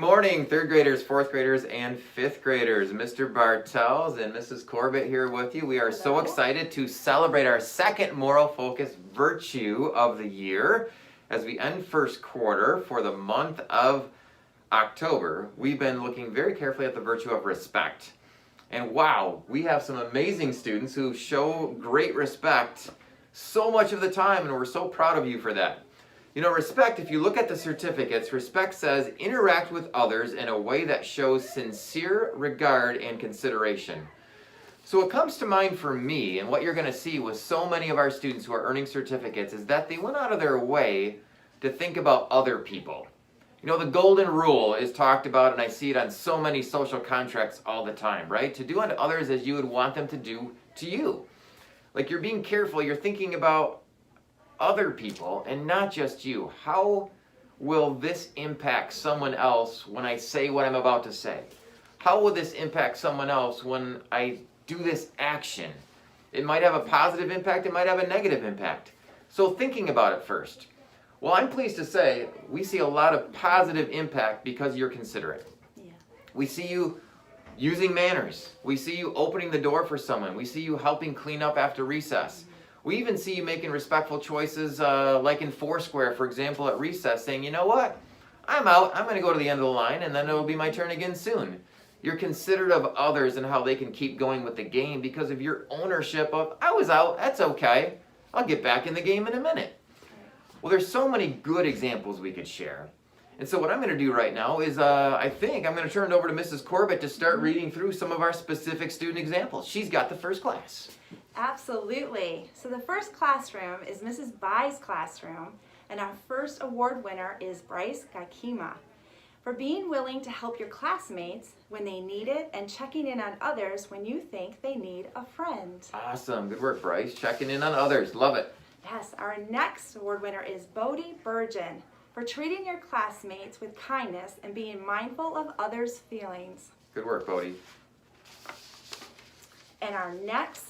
morning, third graders, fourth graders, and fifth graders. Mr. Bartels and Mrs. Corbett here with you. We are so excited to celebrate our second moral focus virtue of the year as we end first quarter for the month of October. We've been looking very carefully at the virtue of respect. And wow, we have some amazing students who show great respect so much of the time, and we're so proud of you for that. You know, respect, if you look at the certificates, respect says interact with others in a way that shows sincere regard and consideration. So what comes to mind for me, and what you're going to see with so many of our students who are earning certificates, is that they went out of their way to think about other people. You know, the golden rule is talked about, and I see it on so many social contracts all the time, right? To do unto others as you would want them to do to you. Like, you're being careful, you're thinking about other people and not just you. How will this impact someone else when I say what I'm about to say? How will this impact someone else when I do this action? It might have a positive impact, it might have a negative impact. So thinking about it first. Well, I'm pleased to say we see a lot of positive impact because you're considerate. Yeah. We see you using manners. We see you opening the door for someone. We see you helping clean up after recess. We even see you making respectful choices, like in Foursquare, for example, at recess, saying, you know what, I'm out, I'm going to go to the end of the line, and then it'll be my turn again soon. You're considerate of others and how they can keep going with the game because of your ownership of, I was out, that's okay, I'll get back in the game in a minute. Well, there's so many good examples we could share. And so what I'm going to do right now is, I think I'm going to turn it over to Mrs. Corbett to start reading through some of our specific student examples. She's got the first class. Absolutely. So the first classroom is Mrs. Bai's classroom, and our first award winner is Bryce Gakima for being willing to help your classmates when they need it and checking in on others when you think they need a friend. Awesome. Good work, Bryce. Checking in on others. Love it. Yes, our next award winner is Bodie Burgeon for treating your classmates with kindness and being mindful of others' feelings. Good work, Bodie. And our next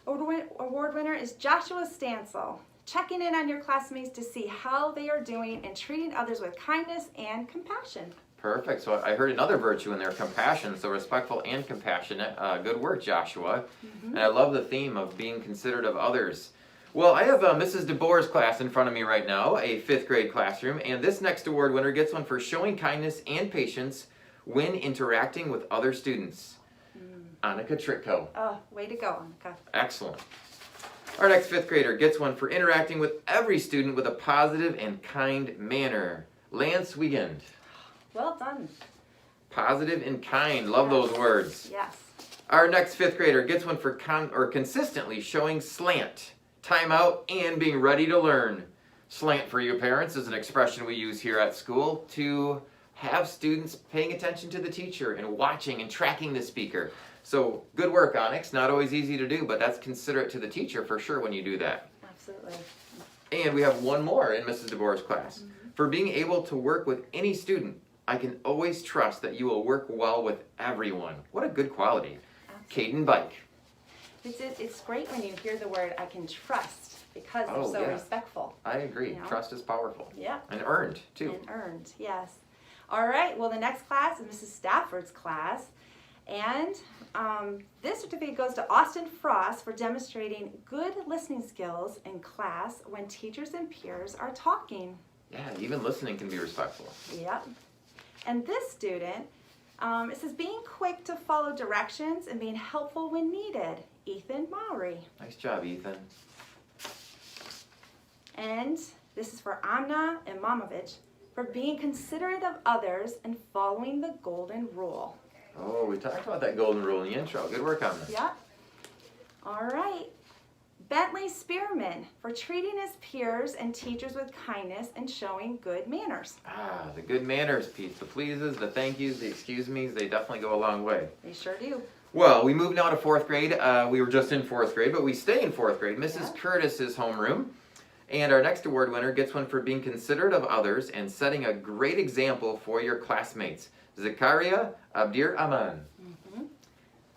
award winner is Joshua Stansel, checking in on your classmates to see how they are doing and treating others with kindness and compassion. Perfect. So I heard another virtue in there, compassion. So respectful and compassionate. Good work, Joshua. And I love the theme of being considerate of others. Well, I have Mrs. DeBoer's class in front of me right now, a fifth grade classroom, and this next award winner gets one for showing kindness and patience when interacting with other students. Annika Tritko. Oh, way to go, Annika. Excellent. Our next fifth grader gets one for interacting with every student with a positive and kind manner. Lance Wiegand. Well done. Positive and kind. Love those words. Yes. Our next fifth grader gets one for consistently showing slant, timeout, and being ready to learn. Slant for you parents is an expression we use here at school to have students paying attention to the teacher and watching and tracking the speaker. So good work, Onyx. Not always easy to do, but that's considerate to the teacher for sure when you do that. Absolutely. And we have one more in Mrs. DeBoer's class. For being able to work with any student, I can always trust that you will work well with everyone. What a good quality. Caden Bike. It's great when you hear the word I can trust because they're so respectful. I agree. You know? Trust is powerful. Yeah. And earned, too. And earned, yes. All right, well, the next class is Mrs. Stafford's class. And this certificate goes to Austin Frost for demonstrating good listening skills in class when teachers and peers are talking. Yeah, even listening can be respectful. Yep. And this student, it says being quick to follow directions and being helpful when needed. Ethan Mowry. Nice job, Ethan. And this is for Amna Imamovich for being considerate of others and following the golden rule. Oh, we talked about that golden rule in the intro. Good work on this. Yep. All right. Bentley Spearman for treating his peers and teachers with kindness and showing good manners. Ah, the good manners piece. The pleases, the thank yous, the excuse me's, they definitely go a long way. They sure do. Well, we move now to fourth grade. We were just in fourth grade, but we stay in fourth grade. Mrs. Curtis's homeroom. And our next award winner gets one for being considerate of others and setting a great example for your classmates. Zakaria Abdir Aman.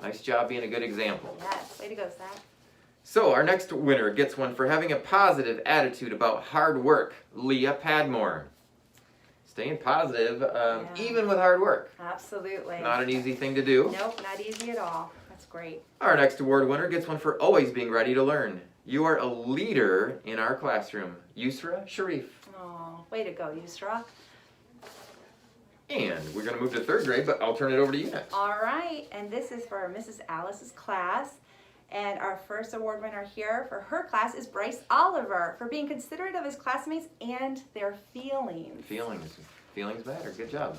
Nice job being a good example. Yes, way to go, Zach. So our next winner gets one for having a positive attitude about hard work. Leah Padmore. Staying positive, Yeah. even with hard work. Absolutely. Not an easy thing to do. Nope, not easy at all. That's great. Our next award winner gets one for always being ready to learn. You are a leader in our classroom. Yusra Sharif. Oh, way to go, Yusra. And we're going to move to third grade, but I'll turn it over to you next. All right, and this is for Mrs. Alice's class. And our first award winner here for her class is Bryce Oliver for being considerate of his classmates and their feelings. Feelings matter. Good job.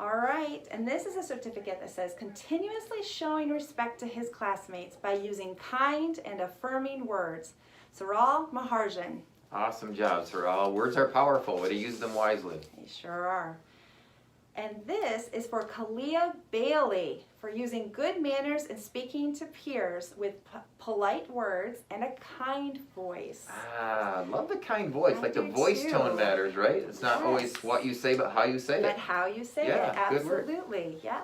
All right, and this is a certificate that says continuously showing respect to his classmates by using kind and affirming words. Saral Maharjan. Awesome job, Saral. Words are powerful. Way to use them wisely. They sure are. And this is for Kalia Bailey for using good manners and speaking to peers with polite words and a kind voice. Ah, love the kind voice. I Like the do voice too. tone matters, right? It's not always Yes. what you say, but how you say But it. how you say Yeah, it, good word. absolutely, yeah.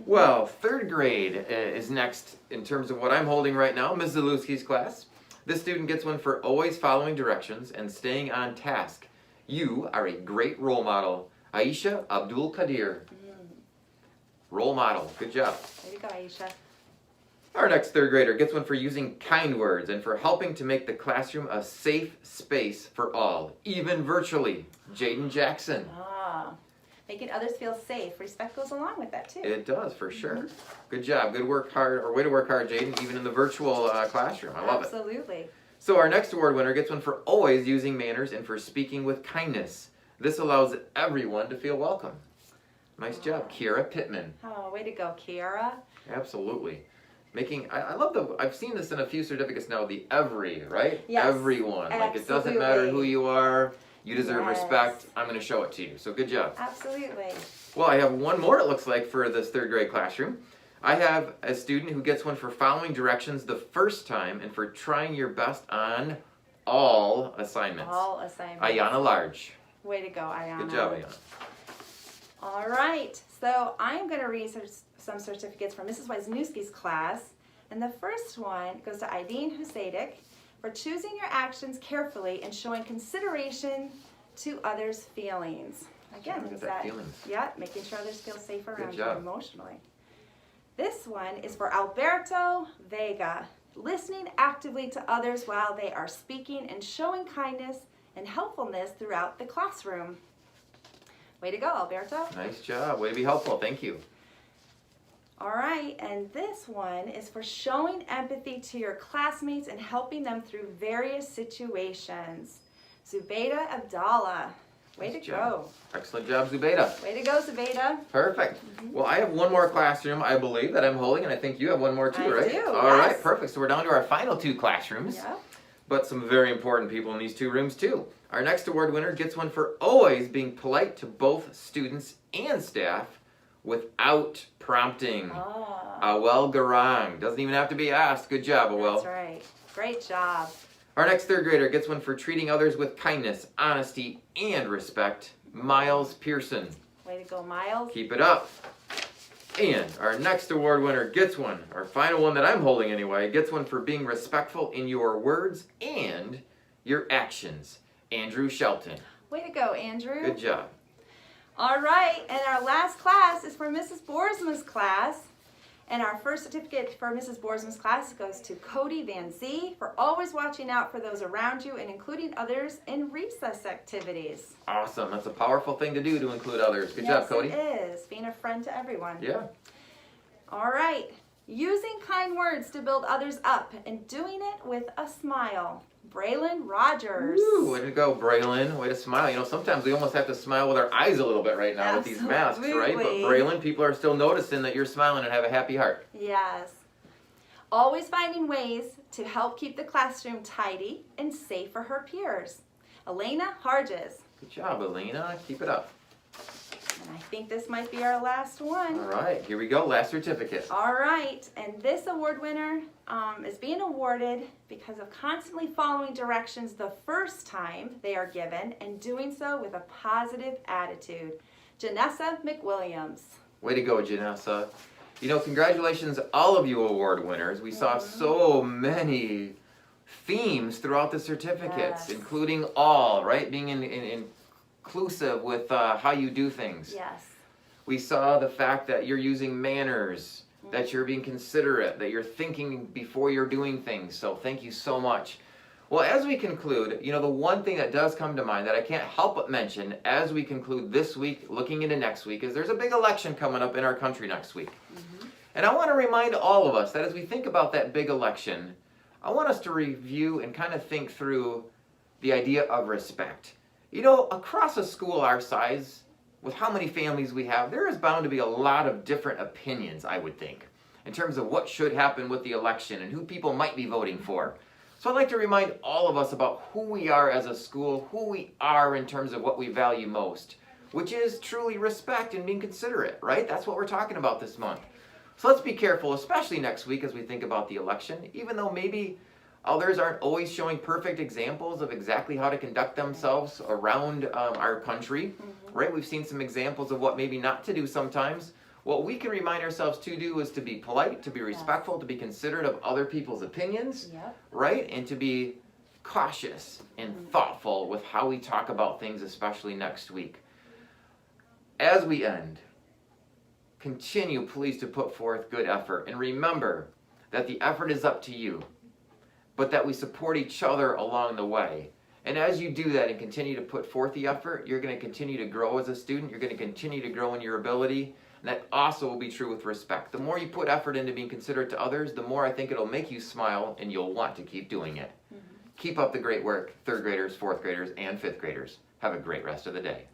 Well, third grade is next in terms of what I'm holding right now, Ms. Zalewski's class. This student gets one for always following directions and staying on task. You are a great role model. Aisha Abdul Qadir. Role model. Good job. There you go, Aisha. Our next third grader gets one for using kind words and for helping to make the classroom a safe space for all, even virtually. Jaden Jackson. Ah, making others feel safe. Respect goes along with that too. It does, for sure. Good job. Good work hard, or way to work hard, Jaden, even in the virtual classroom. I love it. Absolutely. So our next award winner gets one for always using manners and for speaking with kindness. This allows everyone to feel welcome. Nice job, Kiera Pittman. Oh, way to go, Kiara. Absolutely. I love I've seen this in a few certificates now, the every, right? Yes, Everyone. Like it doesn't matter who absolutely. you are, you deserve Yes. respect, I'm going to show it to you. So good job. Absolutely. Well, I have one more, it looks like, for this third grade classroom. I have a student who gets one for following directions the first time and for trying your best on all assignments. All assignments. Ayana Large. Way to go, Ayana. Good job, Ayana. All right, so I'm going to read some certificates from Mrs. Wisniewski's class. And the first one goes to Aideen Husaydik for choosing your actions carefully and showing consideration to others' feelings. Again, Look at is that feelings. Yeah, making sure others feel safe around you job. emotionally. This one is for Alberto Vega, listening actively to others while they are speaking and showing kindness and helpfulness throughout the classroom. Way to go, Alberto. Nice job. Way to be helpful. Thank you. All right, and this one is for showing empathy to your classmates and helping them through various situations. Zubaida Abdallah. Way Nice to job. go. Excellent job, Zubaida. Way to go, Zubaida. Perfect. Well, I have one more classroom, I believe, that I'm holding, and I think you have one more too, I right? do, All right, yes. perfect. So we're down to our final two classrooms, Yep. but some very important people in these two rooms too. Our next award winner gets one for always being polite to both students and staff without prompting. Ah, Awel Garang. Doesn't even have to be asked. Good job, Awel. that's right. Great job. Our next third grader gets one for treating others with kindness, honesty, and respect. Miles Pearson. Way to go, Miles. Keep it up. And our next award winner gets one, our final one that I'm holding anyway, gets one for being respectful in your words and your actions. Andrew Shelton. Way to go, Andrew. Good job. All right, and our last class is for Mrs. Boersma's class. And our first certificate for Mrs. Boersma's class goes to Cody Van Zee for always watching out for those around you and including others in recess activities. Awesome. That's a powerful thing to do, to include others. Good Yes, job, Cody. it is. Being a friend to everyone. Yeah. All right. Using kind words to build others up and doing it with a smile. Braylon Rogers. Woo, way to go, Braylon. Way to smile. You know, sometimes we almost have to smile with our eyes a little bit right now with these masks, right? But Absolutely. Braylon, people are still noticing that you're smiling and have a happy heart. Yes. Always finding ways to help keep the classroom tidy and safe for her peers. Elena Harges. Good job, Elena. Keep it up. And I think this might be our last one. All right, here we go. Last certificate. All right, and this award winner is being awarded because of constantly following directions the first time they are given and doing so with a positive attitude. Janessa McWilliams. Way to go, Janessa. You know, congratulations, all of you award winners. We saw so many themes throughout the certificates, Yes. including all, right? Being in inclusive with how you do things. Yes. We saw the fact that you're using manners, that you're being considerate, that you're thinking before you're doing things. So thank you so much. Well, as we conclude, the one thing that does come to mind that I can't help but mention as we conclude this week, looking into next week, is there's a big election coming up in our country next week. And I want to remind all of us that as we think about that big election, I want us to review and kind of think through the idea of respect. Across a school our size, with how many families we have, there is bound to be a lot of different opinions, I would think, in terms of what should happen with the election and who people might be voting for. So I'd like to remind all of us about who we are as a school, who we are in terms of what we value most, which is truly respect and being considerate, right? That's what we're talking about this month. So let's be careful, especially next week as we think about the election, even though maybe others aren't always showing perfect examples of exactly how to conduct themselves around our country, right? We've seen some examples of what maybe not to do sometimes. What we can remind ourselves to do is to be polite, to be respectful, to be considerate of other people's opinions, right? And to be cautious and thoughtful with how we talk about things, especially next week. As we end, continue please to put forth good effort, and remember that the effort is up to you, but that we support each other along the way. And as you do that and continue to put forth the effort, you're going to continue to grow as a student, you're going to continue to grow in your ability, and that also will be true with respect. The more you put effort into being considerate to others, the more I think it'll make you smile and you'll want to keep doing it. Keep up the great work, 3rd graders, 4th graders, and 5th graders. Have a great rest of the day.